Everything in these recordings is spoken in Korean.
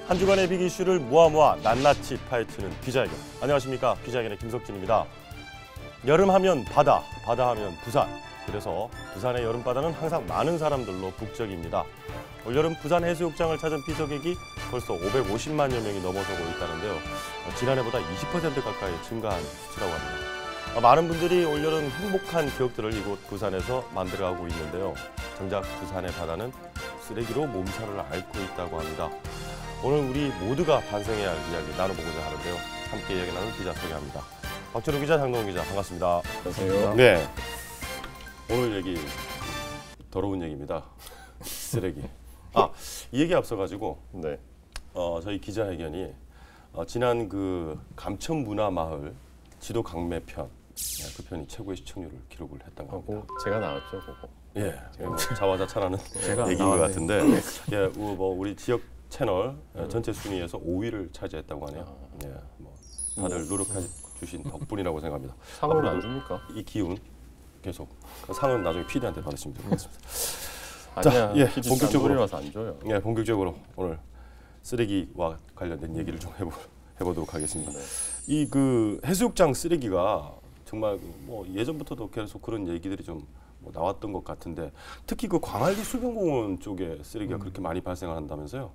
한 주간의 빅 이슈를 모아 낱낱이 파헤치는 기자회견. 안녕하십니까, 기자회견의 김석진입니다. 여름하면 바다, 바다하면 부산. 그래서 부산의 여름바다는 항상 많은 사람들로 북적입니다. 올여름 부산 해수욕장을 찾은 피서객이 벌써 550만여 명이 넘어서고 있다는데요. 지난해보다 20% 가까이 증가한 수치라고 합니다. 많은 분들이 올여름 행복한 기억들을 이곳 부산에서 만들어가고 있는데요. 정작 부산의 바다는 쓰레기로 몸살을 앓고 있다고 합니다. 오늘 우리 모두가 반성해야 할 이야기 나눠보고자 하는데요. 함께 이야기 나눌 기자 소개합니다. 박철웅 기자, 장동훈 기자, 반갑습니다. 안녕하세요. 네, 오늘 얘기 더러운 얘기입니다. 쓰레기. 이 얘기 앞서가지고 네. 저희 기자회견이 지난 그 감천문화마을 지도 강매편, 그 편이 최고의 시청률을 기록을 했다고 합니다. 제가 나왔죠, 그거. 예, 뭐 자화자찬하는 제가 얘기인 것 같은데, 예, 뭐 우리 지역 채널 전체 순위에서 5위를 차지했다고 하네요. 예, 뭐 다들 노력해 주신 덕분이라고 생각합니다. 상을 안 줍니까? 이 기운 계속 상은 나중에 PD한테 받으시면 될 것 같습니다. 아니야, 예, 본격적으로 와서 안 줘요. 예, 본격적으로 오늘 쓰레기와 관련된 얘기를 좀 해보도록 하겠습니다. 네. 이 그 해수욕장 쓰레기가 정말 뭐 예전부터도 계속 그런 얘기들이 좀 뭐 나왔던 것 같은데, 특히 그 광안리 수변공원 쪽에 쓰레기가 그렇게 많이 발생한다면서요?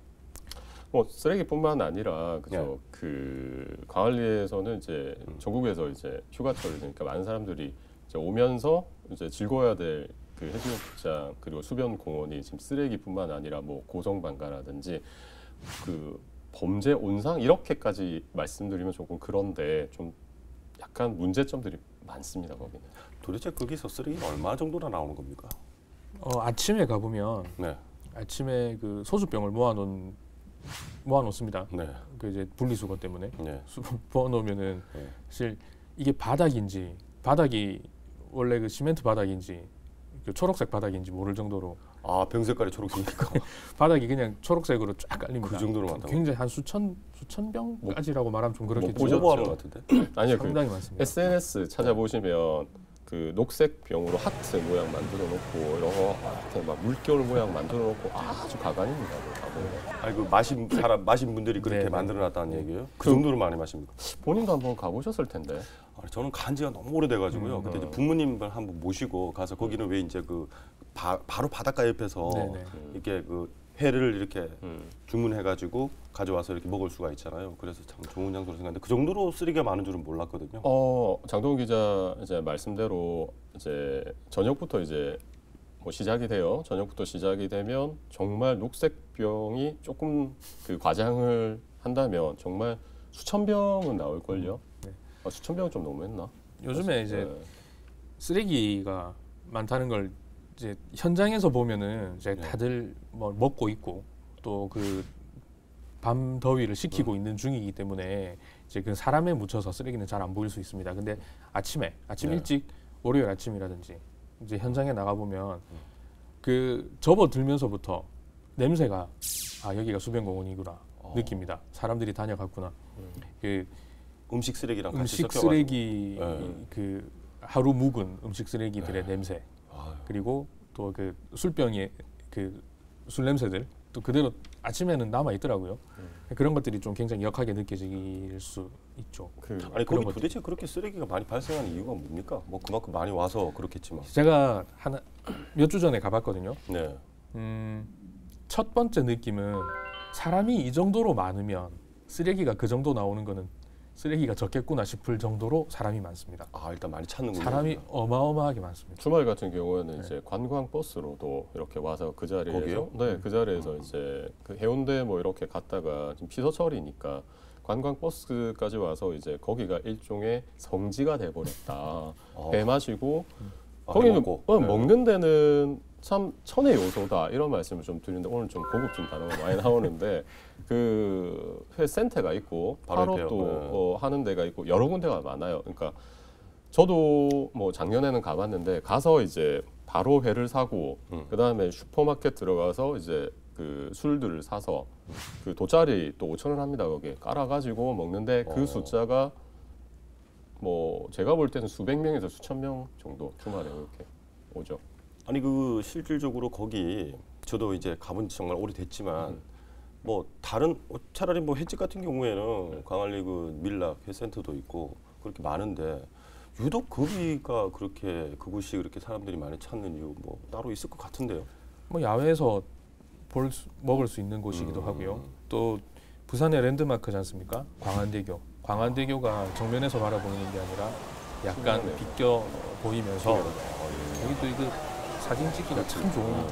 뭐 쓰레기뿐만 아니라 그죠. 예. 그 광안리에서는 이제 전국에서 이제 휴가철 그러니까 많은 사람들이 이제 오면서 이제 즐거워야 될 그 해수욕장 그리고 수변공원이 지금 쓰레기뿐만 아니라 뭐 고성방가라든지 그 범죄 온상 이렇게까지 말씀드리면 조금 그런데 좀 약간 문제점들이 많습니다, 거기는. 도대체 거기서 쓰레기가 얼마 정도나 나오는 겁니까? 아침에 가보면 네. 아침에 그 소주병을 모아놓습니다. 네. 그 이제 분리수거 때문에 네. 모아놓으면은 네. 사실 이게 바닥이 원래 그 시멘트 바닥인지 그 초록색 바닥인지 모를 정도로 병 색깔이 초록색이니까 바닥이 그냥 초록색으로 쫙 깔립니다. 그 정도로 많다고? 굉장히 한 수천 병까지라고 말하면 좀 그렇겠죠. 오버하는 것 같은데? 아니요, 상당히 많습니다. SNS 찾아보시면 그 녹색 병으로 하트 모양 만들어 놓고 이렇게 막 물결 모양 만들어 놓고 아주 가관입니다. 아니 그 마신 분들이 그렇게 네, 만들어놨다는 얘기예요? 그 정도로 많이 마십니까? 본인도 한번 가보셨을 텐데. 저는 간 지가 너무 오래돼가지고요. 그때 이제 부모님을 한번 모시고 가서 거기는 왜 이제 그 바로 바닷가 옆에서 네네. 이렇게 그 회를 이렇게 주문해가지고 가져와서 이렇게 먹을 수가 있잖아요. 그래서 참 좋은 장소로 생각했는데 그 정도로 쓰레기가 많은 줄은 몰랐거든요. 장동훈 기자 이제 말씀대로 이제 저녁부터 이제 뭐 시작이 돼요. 저녁부터 시작이 되면 정말 녹색병이 조금 그 과장을 한다면 정말 수천 병은 나올 걸요. 수천 병은 좀 너무했나? 요즘에 이제 쓰레기가 많다는 걸 이제 현장에서 보면은 이제 다들 뭐 먹고 있고 또 그 밤 더위를 식히고 있는 중이기 때문에 이제 그 사람에 묻혀서 쓰레기는 잘 안 보일 수 있습니다. 근데 아침 일찍 월요일 아침이라든지 이제 현장에 나가 보면 그 접어들면서부터 냄새가 여기가 수변공원이구나 느낍니다. 사람들이 다녀갔구나. 그 음식 쓰레기랑 같이 음식 섞여가지고. 쓰레기 그 하루 묵은 음식 쓰레기들의 냄새 그리고 또 그 술병의 그 술 냄새들 또 그대로 아침에는 남아 있더라고요. 그런 것들이 좀 굉장히 역하게 느껴질 수 있죠. 아니 거기 도대체 그렇게 쓰레기가 많이 발생하는 이유가 뭡니까? 뭐 그만큼 많이 와서 그렇겠지만. 제가 몇 주 전에 가봤거든요. 네. 첫 번째 느낌은 사람이 이 정도로 많으면 쓰레기가 그 정도 나오는 거는 쓰레기가 적겠구나 싶을 정도로 사람이 많습니다. 일단 많이 찾는군요. 사람이 어마어마하게 많습니다. 주말 같은 경우에는 이제 관광 버스로도 이렇게 와서 그 자리에서 거기요? 그 자리에서 이제 그 해운대 뭐 이렇게 갔다가 지금 피서철이니까 관광 버스까지 와서 이제 거기가 일종의 성지가 돼 버렸다. 배 마시고 거기는 먹는 데는 참 천의 요소다 이런 말씀을 좀 드리는데 오늘 좀 고급진 단어가 많이 나오는데 그 회센터가 있고 파업도 하는 데가 있고 여러 군데가 많아요. 그러니까 저도 뭐 작년에는 가봤는데 가서 이제 바로 회를 사고 그 다음에 슈퍼마켓 들어가서 이제 그 술들을 사서 그 돗자리 또 5,000원 합니다. 거기에 깔아가지고 먹는데 그 숫자가 뭐 제가 볼 때는 수백 명에서 수천 명 정도 주말에 이렇게 오죠. 아니 그 실질적으로 거기 저도 이제 가본 지 정말 오래됐지만 뭐 다른 차라리 뭐 횟집 같은 경우에는 광안리 그 밀락 회센터도 있고 그렇게 많은데 유독 거기가 그렇게 그곳이 그렇게 사람들이 많이 찾는 이유 뭐 따로 있을 것 같은데요. 뭐 야외에서 먹을 수 있는 곳이기도 하고요. 또 부산의 랜드마크지 않습니까? 광안대교. 광안대교가 정면에서 바라보는 게 아니라 약간 비껴 보이면서 여기도 이거 사진 찍기가 참 좋은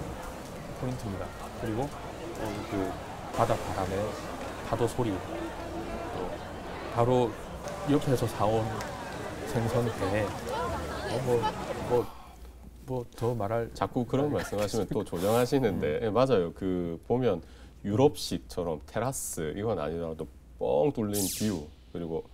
포인트입니다. 그리고 그 바다 바람에 파도 소리, 또 바로 옆에서 사온 생선회, 뭐 더 말할 자꾸 그런 말씀하시면 또 조정하시는데 예, 맞아요. 그 보면 유럽식처럼 테라스 이건 아니더라도 뻥 뚫린 뷰 그리고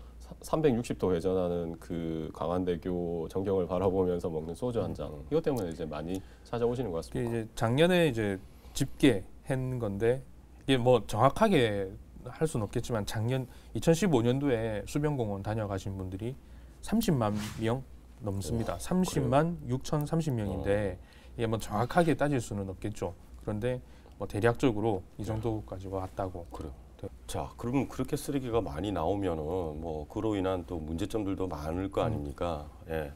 360도 회전하는 그 광안대교 전경을 바라보면서 먹는 소주 한 잔 이것 때문에 이제 많이 찾아오시는 것 이게 같습니다. 이제 작년에 이제 집계한 건데 이게 뭐 정확하게 할 수는 없겠지만 작년 2015년도에 수변공원 다녀가신 분들이 30만 명 넘습니다. 30만 6,030명인데 이게 뭐 정확하게 따질 수는 없겠죠. 그런데 뭐 대략적으로 이 정도까지 왔다고. 그래요. 자, 그럼 그렇게 쓰레기가 많이 나오면은 뭐 그로 인한 또 문제점들도 많을 거 아닙니까? 예.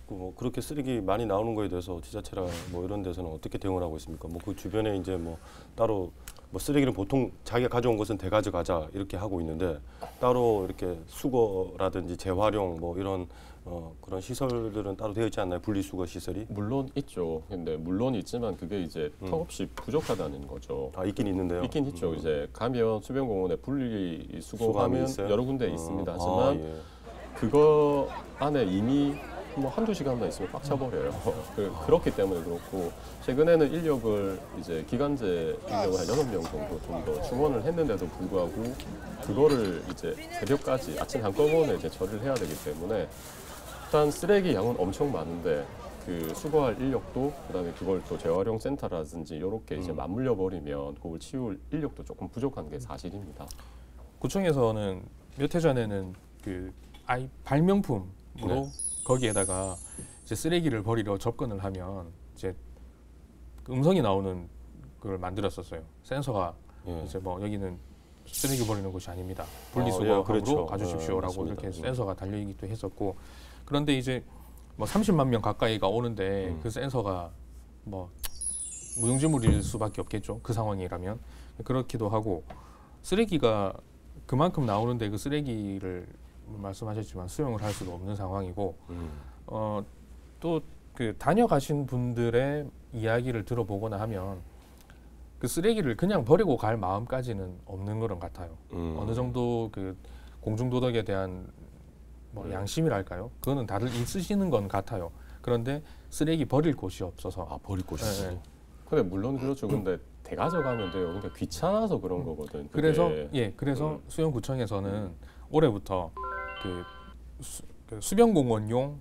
뭐 그렇게 쓰레기 많이 나오는 거에 대해서 지자체나 뭐 이런 데서는 어떻게 대응을 하고 있습니까? 뭐 그 주변에 이제 뭐 따로 뭐 쓰레기는 보통 자기가 가져온 것은 대가져가자 이렇게 하고 있는데 따로 이렇게 수거라든지 재활용 뭐 이런 그런 시설들은 따로 되어 있지 않나요? 분리수거 시설이? 물론 있죠. 근데 물론 있지만 그게 이제 턱없이 부족하다는 거죠. 아, 있긴 있는데요. 있긴 있죠. 이제 가면 수변공원에 분리 수거함이 수거하면 있어요? 여러 군데 있습니다. 하지만 예. 그거 안에 이미 뭐 한두 시간만 있으면 꽉 차버려요. 그렇기 때문에 그렇고 최근에는 인력을 이제 기간제 인력을 한 6명 정도 좀 더 충원을 했는데도 불구하고 그거를 이제 새벽까지 아침 한꺼번에 이제 처리를 해야 되기 때문에 일단 쓰레기 양은 엄청 많은데 그 수거할 인력도 그다음에 그걸 또 재활용 센터라든지 이렇게 이제 맞물려 버리면 그걸 치울 인력도 조금 부족한 게 사실입니다. 구청에서는 몇 해 전에는 그 발명품으로 네. 거기에다가 이제 쓰레기를 버리러 접근을 하면 이제 음성이 나오는 걸 만들었었어요. 센서가 예. 이제 뭐 여기는 쓰레기 버리는 곳이 아닙니다. 예, 분리수거함으로 그렇죠. 가주십시오라고 맞습니다. 이렇게 센서가 달려있기도 했었고 그런데 이제 뭐 30만 명 가까이가 오는데 그 센서가 뭐 무용지물일 수밖에 없겠죠. 그 상황이라면 그렇기도 하고 쓰레기가 그만큼 나오는데 그 쓰레기를 말씀하셨지만 수용을 할 수도 없는 상황이고 또 그 다녀가신 분들의 이야기를 들어보거나 하면 그 쓰레기를 그냥 버리고 갈 마음까지는 없는 거는 같아요. 어느 정도 그 공중도덕에 대한 뭐 양심이랄까요? 그거는 다들 있으시는 건 같아요. 그런데 쓰레기 버릴 곳이 없어서 아, 버릴 곳이 네, 있어요. 네. 근데 물론 그렇죠. 근데 대가져가면 돼요. 그러니까 귀찮아서 그런 거거든. 그래서 그게. 그래서 수영구청에서는 올해부터 그 수변공원용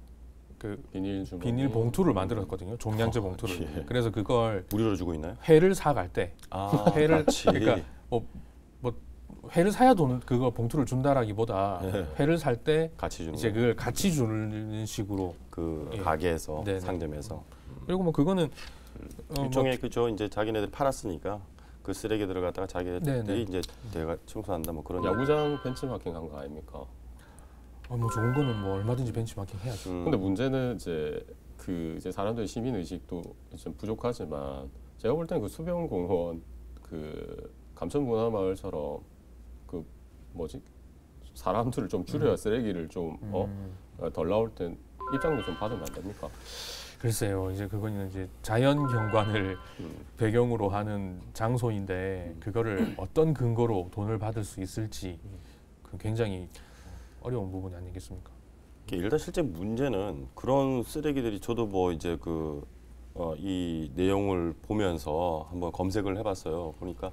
그 비닐 봉투를 만들었거든요. 종량제 봉투를. 예. 그래서 그걸 무료로 주고 있나요? 회를 사갈 때 아, 회를 같이. 그러니까 뭐 회를 사야 돈 그거 봉투를 준다라기보다 예. 회를 살 때 같이 주는 이제 거. 그걸 같이 주는 식으로 그 예. 가게에서 네네. 상점에서 그리고 뭐 그거는 일종의 그죠 이제 자기네들 팔았으니까 그 쓰레기 들어갔다가 자기들이 네네. 이제 내가 청소한다 뭐 그런 야구장 벤치마킹 한 거 아닙니까? 뭐 좋은 거는 뭐 얼마든지 벤치마킹 해야죠. 근데 문제는 이제 그 이제 사람들의 시민 의식도 좀 부족하지만 제가 볼 때는 그 수변공원 그 감천문화마을처럼 그 뭐지 사람들을 좀 줄여야 쓰레기를 좀 덜 나올 땐 입장도 좀 받으면 안 됩니까? 글쎄요, 이제 그거는 이제 자연 경관을 배경으로 하는 장소인데 그거를 어떤 근거로 돈을 받을 수 있을지 그 굉장히 어려운 부분이 아니겠습니까? 일단 실제 문제는 그런 쓰레기들이 저도 뭐 이제 그 이 내용을 보면서 한번 검색을 해봤어요. 보니까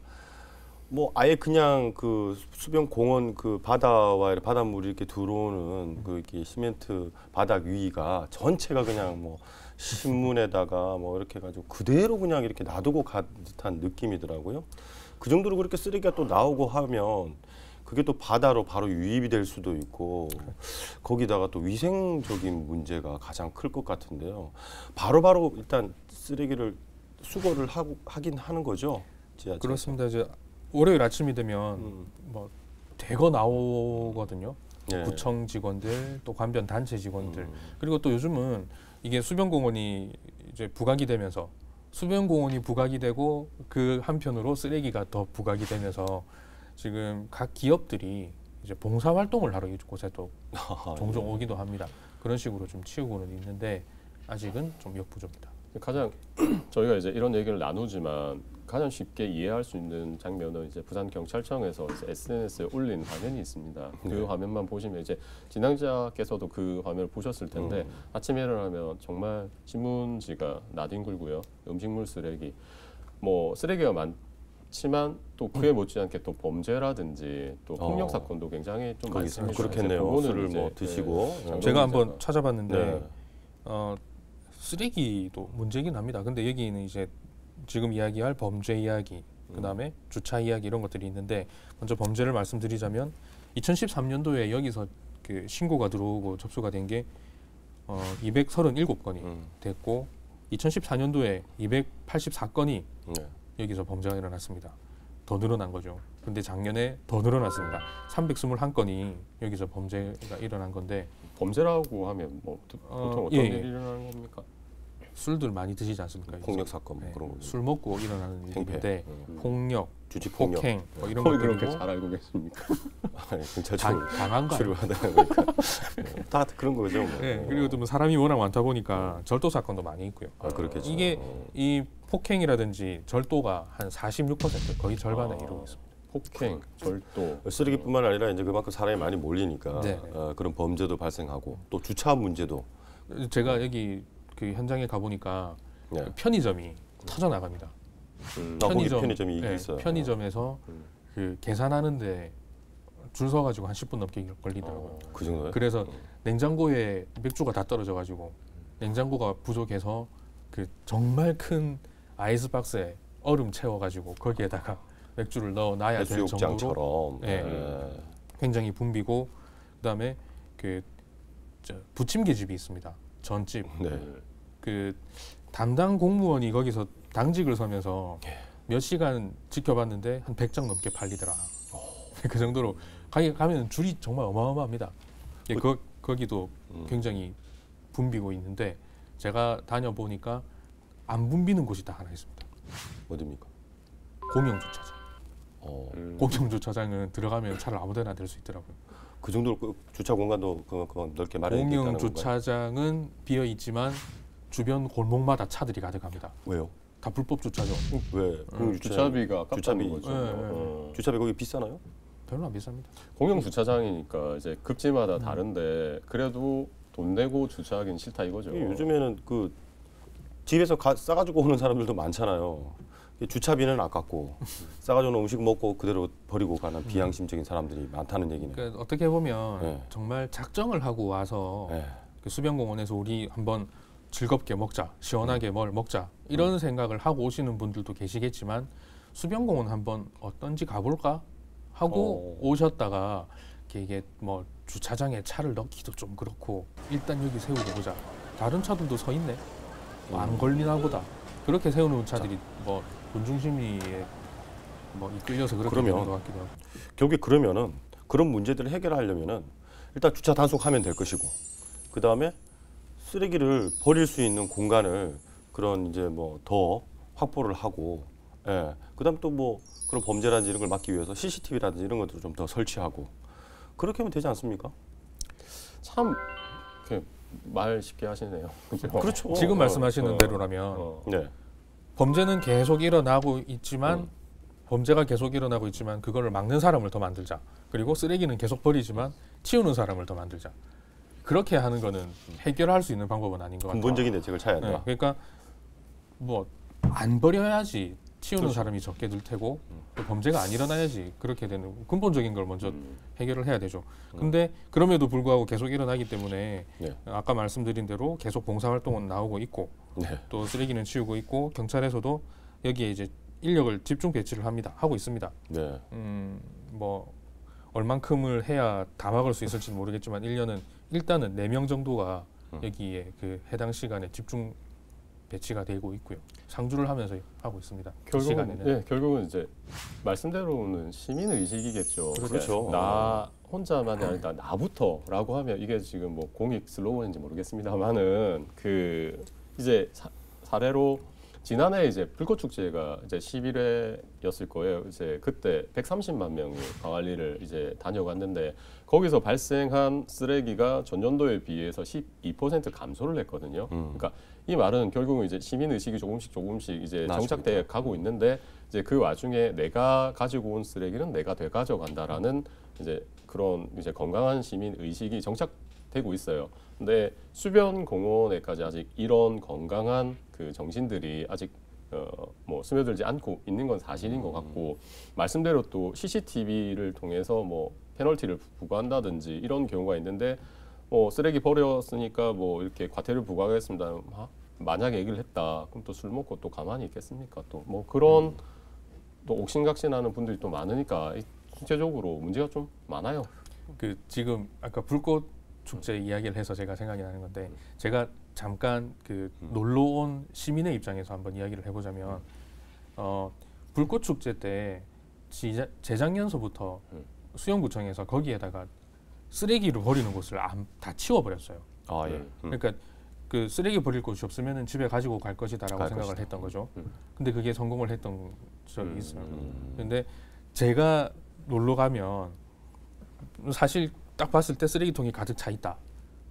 뭐 아예 그냥 그 수변 공원 그 바다와 바닷물이 이렇게 들어오는 그 이렇게 시멘트 바닥 위가 전체가 그냥 뭐 신문에다가 뭐 이렇게 해가지고 그대로 그냥 이렇게 놔두고 간 듯한 느낌이더라고요. 그 정도로 그렇게 쓰레기가 또 나오고 하면 그게 또 바다로 바로 유입이 될 수도 있고 거기다가 또 위생적인 문제가 가장 클 것 같은데요. 바로바로 일단 쓰레기를 수거를 하긴 하는 거죠. 지하철에서. 그렇습니다. 이제 월요일 아침이 되면 뭐 대거 나오거든요. 예. 구청 직원들 또 관변 단체 직원들 그리고 또 요즘은 이게 수변공원이 이제 부각이 되면서 수변공원이 부각이 되고 그 한편으로 쓰레기가 더 부각이 되면서 지금 각 기업들이 이제 봉사활동을 하러 이곳에 또 종종 오기도 합니다. 그런 식으로 좀 치우고는 있는데 아직은 좀 역부족이다. 가장 저희가 이제 이런 얘기를 나누지만 가장 쉽게 이해할 수 있는 장면은 이제 부산 경찰청에서 SNS에 올린 화면이 있습니다. 그 화면만 보시면 이제 진행자께서도 그 화면을 보셨을 텐데 아침에 일어나면 정말 신문지가 나뒹굴고요. 음식물 쓰레기, 뭐 쓰레기가 많지만 또 그에 못지않게 또 범죄라든지 또 폭력 사건도 굉장히 좀 많습니다. 그렇겠네요. 술을 뭐 드시고 제가 한번 찾아봤는데 네. 쓰레기도 문제긴 합니다. 근데 여기는 이제 지금 이야기할 범죄 이야기, 그다음에 주차 이야기 이런 것들이 있는데 먼저 범죄를 말씀드리자면 2013년도에 여기서 그 신고가 들어오고 접수가 된 게 237건이 됐고 2014년도에 284건이 여기서 범죄가 일어났습니다. 더 늘어난 거죠. 근데 작년에 더 늘어났습니다. 321건이 여기서 범죄가 일어난 건데 범죄라고 하면 뭐 보통 어떤 일이 일어나는 겁니까? 술들 많이 드시지 않습니까? 폭력 사건 뭐 그런 거. 술 먹고 일어나는 일인데 폭력, 주치 폭력, 폭행 뭐 이런 거의 것들이고 그렇게 잘 알고 계십니까? 강한 거 술을 하다 보니까 다 그런 거죠. 뭐. 네, 그리고 또 뭐 사람이 워낙 많다 보니까 절도 사건도 많이 있고요. 그렇겠죠. 이게 이 폭행이라든지 절도가 한 46% 거의 절반에 이르고 있습니다. 폭행, 절도, 쓰레기뿐만 아니라 이제 그만큼 사람이 많이 몰리니까 그런 범죄도 발생하고 또 주차 문제도. 제가 여기 그 현장에 가 보니까 그 편의점이 터져 나갑니다. 편의점이 있어요. 편의점에서 그 계산하는데 줄 서가지고 한 10분 넘게 걸리더라고요. 그 정도요? 그래서 냉장고에 맥주가 다 떨어져가지고 냉장고가 부족해서 그 정말 큰 아이스박스에 얼음 채워가지고 거기에다가 맥주를 넣어놔야 될 정도로 굉장히 붐비고 그다음에 그 부침개집이 있습니다. 전집. 그 담당 공무원이 거기서 당직을 서면서 몇 시간 지켜봤는데 한 100장 넘게 팔리더라. 그 정도로 가면 줄이 정말 어마어마합니다. 거기도 굉장히 붐비고 있는데 제가 다녀보니까 안 붐비는 곳이 다 하나 있습니다. 어디입니까? 공영 주차장. 공영 주차장은 들어가면 차를 아무데나 댈 수 있더라고요. 그 정도로 주차 공간도 그만 넓게 마련이 있다는 공영 건가요? 주차장은 비어 있지만 주변 골목마다 차들이 가득합니다. 왜요? 다 불법 주차죠. 왜? 주차비가 아깝다는 거죠. 주차비 거기 비싸나요? 별로 안 비쌉니다. 공영 주차장이니까 이제 급지마다 다른데 그래도 돈 내고 주차하기는 싫다 이거죠. 요즘에는 그 집에서 싸가지고 오는 사람들도 많잖아요. 주차비는 아깝고 싸가지고 오는 음식 먹고 그대로 버리고 가는 비양심적인 사람들이 많다는 얘기네요. 그러니까 어떻게 보면 정말 작정을 하고 와서 그 수변공원에서 우리 한번 즐겁게 먹자, 시원하게 뭘 먹자 이런 생각을 하고 오시는 분들도 계시겠지만 수변공원 한번 어떤지 가볼까 하고 오셨다가 이게 뭐 주차장에 차를 넣기도 좀 그렇고 일단 여기 세우고 보자. 다른 차들도 서 있네. 안 걸리나 보다. 그렇게 세우는 차들이 뭐 군중심리에 뭐 이끌려서 그렇게 되는 것 같기도 하고. 결국에 그러면은 그런 문제들을 해결하려면은 일단 주차 단속하면 될 것이고 그 다음에 쓰레기를 버릴 수 있는 공간을 그런 이제 뭐 더 확보를 하고, 그다음 또 뭐 그런 범죄라든지 이런 걸 막기 위해서 CCTV라든지 이런 것들을 좀 더 설치하고 그렇게 하면 되지 않습니까? 참 말 쉽게 하시네요. 그렇죠. 지금 말씀하시는 대로라면 범죄는 계속 일어나고 있지만 범죄가 계속 일어나고 있지만 그거를 막는 사람을 더 만들자. 그리고 쓰레기는 계속 버리지만 치우는 사람을 더 만들자. 그렇게 하는 거는 해결할 수 있는 방법은 아닌 것 같아요. 근본적인 대책을 찾아야 된다. 그러니까 뭐 안 버려야지 치우는 사람이 적게 늘 테고 또 범죄가 안 일어나야지 그렇게 되는 근본적인 걸 먼저 해결을 해야 되죠. 근데 그럼에도 불구하고 계속 일어나기 때문에 아까 말씀드린 대로 계속 봉사활동은 나오고 있고 또 쓰레기는 치우고 있고 경찰에서도 여기에 이제 인력을 집중 배치를 하고 있습니다. 뭐 얼만큼을 해야 다 막을 수 있을지는 모르겠지만 1년은 일단은 4명 정도가 여기에 그 해당 시간에 집중 배치가 되고 있고요. 상주를 하면서 하고 있습니다. 그 결국은 시간에는. 예, 결국은 이제 말씀대로는 시민 의식이겠죠. 그렇죠. 나 혼자만이 아니라 나부터라고 하면 이게 지금 뭐 공익 슬로건인지 모르겠습니다만은 그 이제 사례로 지난해 이제 불꽃 축제가 이제 11회였을 거예요. 이제 그때 130만 명이 광안리를 이제 다녀갔는데 거기서 발생한 쓰레기가 전년도에 비해서 12% 감소를 했거든요. 그러니까 이 말은 결국은 이제 시민 의식이 조금씩 이제 정착돼 가고 있는데 이제 그 와중에 내가 가지고 온 쓰레기는 내가 되가져간다라는 이제 그런 이제 건강한 시민 의식이 정착되고 있어요. 근데 수변 공원에까지 아직 이런 건강한 그 정신들이 아직 뭐 스며들지 않고 있는 건 사실인 것 같고 말씀대로 또 CCTV를 통해서 뭐 페널티를 부과한다든지 이런 경우가 있는데 뭐 쓰레기 버렸으니까 뭐 이렇게 과태료 부과하겠습니다. 만약에 얘기를 했다. 그럼 또 술 먹고 또 가만히 있겠습니까? 또 뭐 그런 또 옥신각신하는 분들이 또 많으니까 실제적으로 문제가 좀 많아요. 그 지금 아까 불꽃 축제 이야기를 해서 제가 생각이 나는 건데 제가 잠깐 그 놀러 온 시민의 입장에서 한번 이야기를 해보자면 불꽃 축제 때 재작년서부터 수영구청에서 거기에다가 쓰레기를 버리는 곳을 다 치워버렸어요. 아 예. 그러니까 그 쓰레기 버릴 곳이 없으면 집에 가지고 갈 것이다라고 생각을 했던 거죠. 근데 그게 성공을 했던 적이 있어요. 근데 제가 놀러 가면 사실 딱 봤을 때 쓰레기통이 가득 차 있다.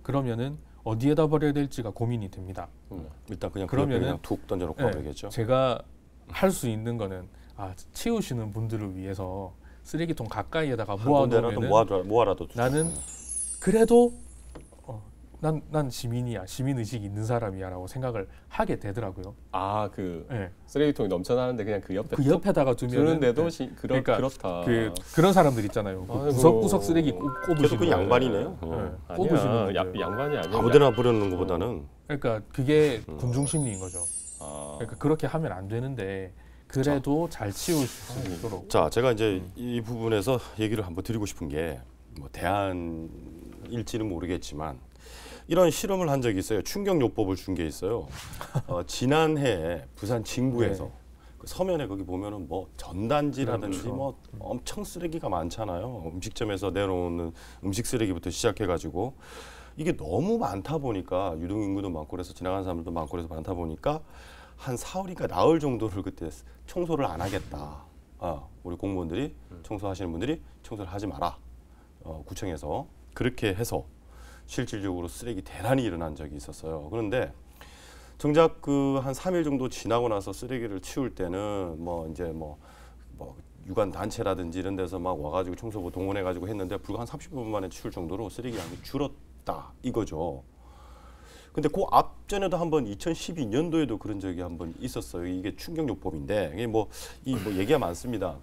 그러면은 어디에다 버려야 될지가 고민이 됩니다. 일단 그냥 그러면은 그냥 툭 던져놓고 네, 가야겠죠. 제가 할 수 있는 거는 치우시는 분들을 위해서 쓰레기통 가까이에다가 모아놓으면은 모아라도 나는 그래도 난 시민이야, 시민 의식이 있는 사람이야라고 생각을 하게 되더라고요. 그 네. 쓰레기통이 넘쳐나는데 그냥 그 옆에다가 두면은 그러니까 그렇다. 그렇다. 그런 사람들 있잖아요. 구석구석 쓰레기 꼽으시는. 계속 그 양반이네요. 꼽으시는 양반이 아니야. 아무데나 버리는 것보다는. 그러니까 그게 군중 심리인 거죠. 그러니까 그렇게 하면 안 되는데 그래도 잘 치울 수 있도록. 자, 제가 이제 이 부분에서 얘기를 한번 드리고 싶은 게 뭐 대안일지는 모르겠지만 이런 실험을 한 적이 있어요. 충격요법을 준 게 있어요. 지난해 부산 진구에서 네. 그 서면에 거기 보면은 뭐 전단지라든지 그렇죠. 뭐 엄청 쓰레기가 많잖아요. 음식점에서 내놓는 음식 쓰레기부터 시작해가지고 이게 너무 많다 보니까 유동인구도 많고 그래서 지나가는 사람들도 많고 그래서 많다 보니까 한 사흘인가 나흘 정도를 그때 청소를 안 하겠다. 우리 공무원들이 청소하시는 분들이 청소를 하지 마라. 구청에서 그렇게 해서 실질적으로 쓰레기 대란이 일어난 적이 있었어요. 그런데 정작 그 한 3일 정도 지나고 나서 쓰레기를 치울 때는 뭐 이제 뭐 유관 단체라든지 이런 데서 막 와가지고 청소부 동원해가지고 했는데 불과 한 30분 만에 치울 정도로 쓰레기 양이 줄었다 이거죠. 근데 그 앞전에도 한번 2012년도에도 그런 적이 한번 있었어요. 이게 충격요법인데 이게 뭐 얘기가 많습니다.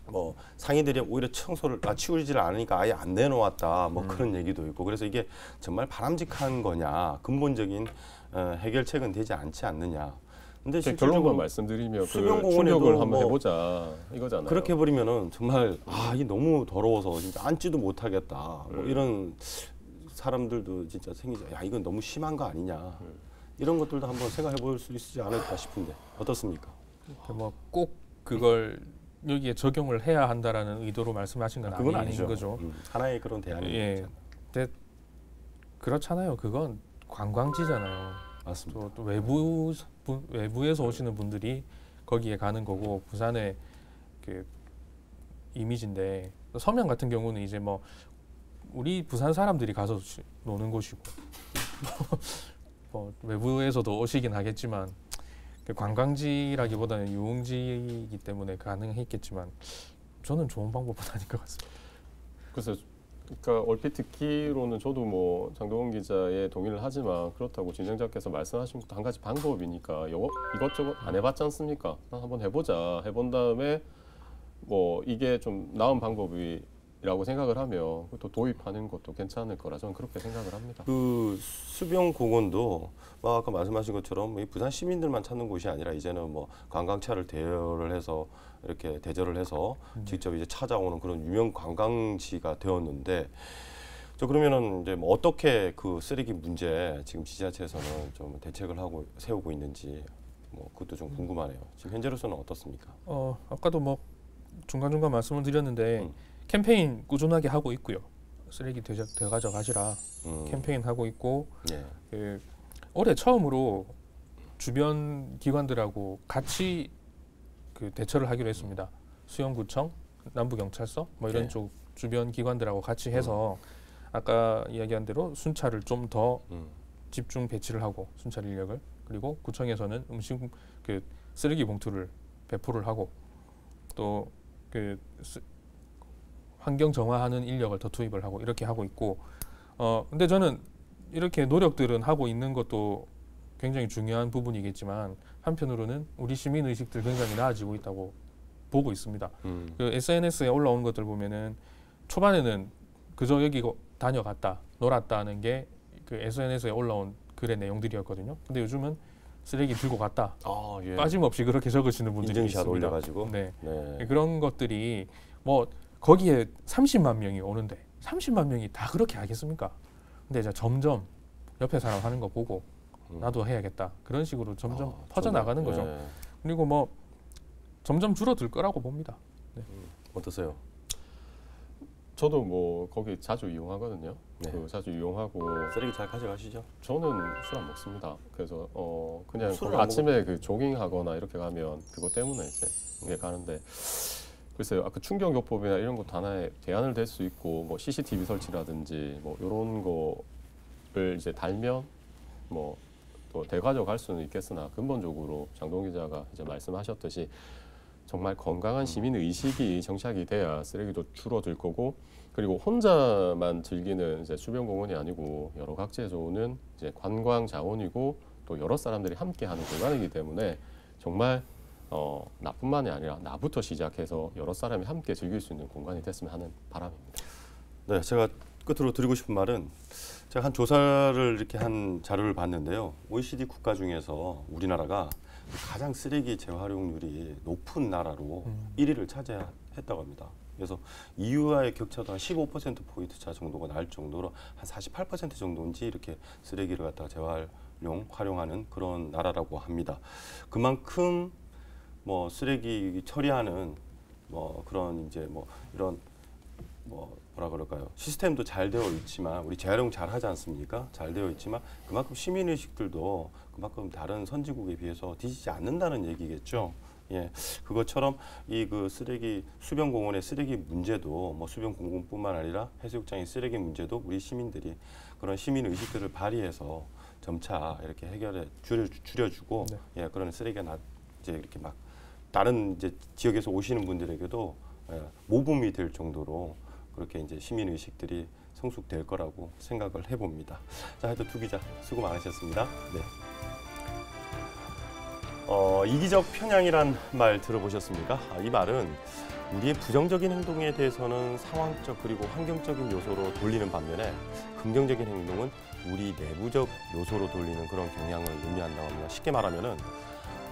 뭐 상인들이 오히려 청소를 치우지를 않으니까 아예 안 내놓았다 뭐 그런 얘기도 있고 그래서 이게 정말 바람직한 거냐 근본적인 해결책은 되지 않지 않느냐. 근데 결론만 말씀드리면 그 수변공원에도 충격을 한번 해보자 이거잖아요. 그렇게 해버리면은 정말 이게 너무 더러워서 진짜 앉지도 못하겠다 뭐 이런 사람들도 진짜 생기죠. 야 이건 너무 심한 거 아니냐 이런 것들도 한번 생각해 볼 수 있지 않을까 싶은데 어떻습니까? 뭐 꼭 그걸 여기에 적용을 해야 한다라는 의도로 말씀하신 건 그건 아닌 아니죠. 거죠. 하나의 그런 대안이 예. 근데 그렇잖아요. 그건 관광지잖아요. 맞습니다. 또 외부에서 오시는 분들이 거기에 가는 거고 부산의 그 이미지인데 서면 같은 경우는 이제 뭐 우리 부산 사람들이 가서 노는 곳이고 뭐 외부에서도 오시긴 하겠지만 관광지라기보다는 유흥지이기 때문에 가능했겠지만 저는 좋은 방법은 아닌 것 같습니다. 그래서 그러니까 얼핏 듣기로는 저도 뭐 장동원 기자의 동의를 하지만 그렇다고 진행자께서 말씀하신 것도 한 가지 방법이니까 이것저것 안 해봤지 않습니까? 한번 해보자. 해본 다음에 뭐 이게 좀 나은 방법이라고 생각을 하면 또 도입하는 것도 괜찮을 거라 저는 그렇게 생각을 합니다. 그 수변공원도 아까 말씀하신 것처럼 이 부산 시민들만 찾는 곳이 아니라 이제는 뭐 관광차를 대여를 해서 이렇게 대절을 해서 직접 이제 찾아오는 그런 유명 관광지가 되었는데 그러면은 이제 뭐 어떻게 그 쓰레기 문제 지금 지자체에서는 좀 대책을 하고 세우고 있는지 뭐 그것도 좀 궁금하네요. 지금 현재로서는 어떻습니까? 아까도 뭐 중간중간 말씀을 드렸는데 캠페인 꾸준하게 하고 있고요. 쓰레기 되가져 가시라 캠페인 하고 있고 예. 올해 처음으로 주변 기관들하고 같이 그 대처를 하기로 했습니다. 수영구청, 남부경찰서 뭐 이런 네. 쪽 주변 기관들하고 같이 해서 아까 이야기한 대로 순찰을 좀 더 집중 배치를 하고 순찰 인력을 그리고 구청에서는 음식 그 쓰레기 봉투를 배포를 하고 또 그 환경 정화하는 인력을 더 투입을 하고 이렇게 하고 있고 근데 저는 이렇게 노력들은 하고 있는 것도 굉장히 중요한 부분이겠지만 한편으로는 우리 시민 의식들 굉장히 나아지고 있다고 보고 있습니다. 그 SNS에 올라온 것들 보면은 초반에는 그저 여기 다녀갔다 놀았다는 게 그 SNS에 올라온 글의 내용들이었거든요. 근데 요즘은 쓰레기 들고 갔다 예. 빠짐없이 그렇게 적으시는 분들이 인증샷 있습니다. 올려가지고. 네. 네. 그런 것들이 뭐 거기에 30만 명이 오는데 30만 명이 다 그렇게 하겠습니까? 근데 이제 점점 옆에 사람 하는 거 보고 나도 해야겠다 그런 식으로 점점 퍼져나가는 거죠. 네. 그리고 뭐 점점 줄어들 거라고 봅니다. 네. 어떠세요? 저도 뭐 거기 자주 이용하거든요. 네. 그 자주 이용하고 쓰레기 잘 가져가시죠? 저는 술 안 먹습니다. 그래서 그냥 술을 거기 안 아침에 그 조깅하거나 이렇게 가면 그거 때문에 이제 이게 가는데 글쎄요. 아까 충격요법이나 이런 것도 하나의 대안을 될 수 있고 뭐 CCTV 설치라든지 뭐 이런 거를 이제 달면 뭐 또 되가져갈 수는 있겠으나 근본적으로 장동 기자가 이제 말씀하셨듯이 정말 건강한 시민 의식이 정착이 돼야 쓰레기도 줄어들 거고 그리고 혼자만 즐기는 이제 주변 공원이 아니고 여러 각지에서 오는 이제 관광 자원이고 또 여러 사람들이 함께하는 공간이기 때문에 정말 나뿐만이 아니라 나부터 시작해서 여러 사람이 함께 즐길 수 있는 공간이 됐으면 하는 바람입니다. 네, 제가 끝으로 드리고 싶은 말은 제가 한 조사를 이렇게 한 자료를 봤는데요. OECD 국가 중에서 우리나라가 가장 쓰레기 재활용률이 높은 나라로 1위를 차지했다고 합니다. 그래서 EU와의 격차도 한 15%포인트 차 정도가 날 정도로 한 48% 정도인지 이렇게 쓰레기를 갖다가 활용하는 그런 나라라고 합니다. 그만큼 뭐 쓰레기 처리하는 뭐 그런 이제 뭐 이런 뭐라 그럴까요? 시스템도 잘 되어 있지만 우리 재활용 잘 하지 않습니까? 잘 되어 있지만 그만큼 시민 의식들도 그만큼 다른 선진국에 비해서 뒤지지 않는다는 얘기겠죠. 예, 그것처럼 이 그 쓰레기 수변 공원의 쓰레기 문제도 뭐 수변 공원뿐만 아니라 해수욕장의 쓰레기 문제도 우리 시민들이 그런 시민 의식들을 발휘해서 점차 이렇게 해결해 줄여주고 네. 예, 그런 쓰레기가 이제 이렇게 막 다른 이제 지역에서 오시는 분들에게도 모범이 될 정도로 그렇게 이제 시민 의식들이 성숙될 거라고 생각을 해봅니다. 자, 하여튼 두 기자 수고 많으셨습니다. 네. 이기적 편향이란 말 들어보셨습니까? 이 말은 우리의 부정적인 행동에 대해서는 상황적 그리고 환경적인 요소로 돌리는 반면에 긍정적인 행동은 우리 내부적 요소로 돌리는 그런 경향을 의미한다고 합니다. 쉽게 말하면은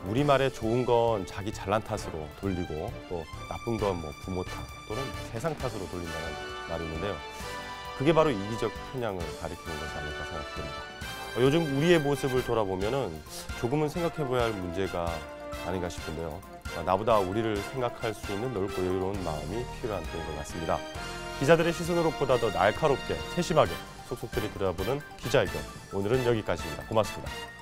우리말에 좋은 건 자기 잘난 탓으로 돌리고 또 나쁜 건 뭐 부모 탓 또는 세상 탓으로 돌린다는 말이 있는데요. 그게 바로 이기적 편향을 가리키는 것이 아닐까 생각됩니다. 요즘 우리의 모습을 돌아보면은 조금은 생각해봐야 할 문제가 아닌가 싶은데요. 나보다 우리를 생각할 수 있는 넓고 여유로운 마음이 필요한 때인 것 같습니다. 기자들의 시선으로 보다 더 날카롭게 세심하게 속속들이 들여다보는 기자회견. 오늘은 여기까지입니다. 고맙습니다.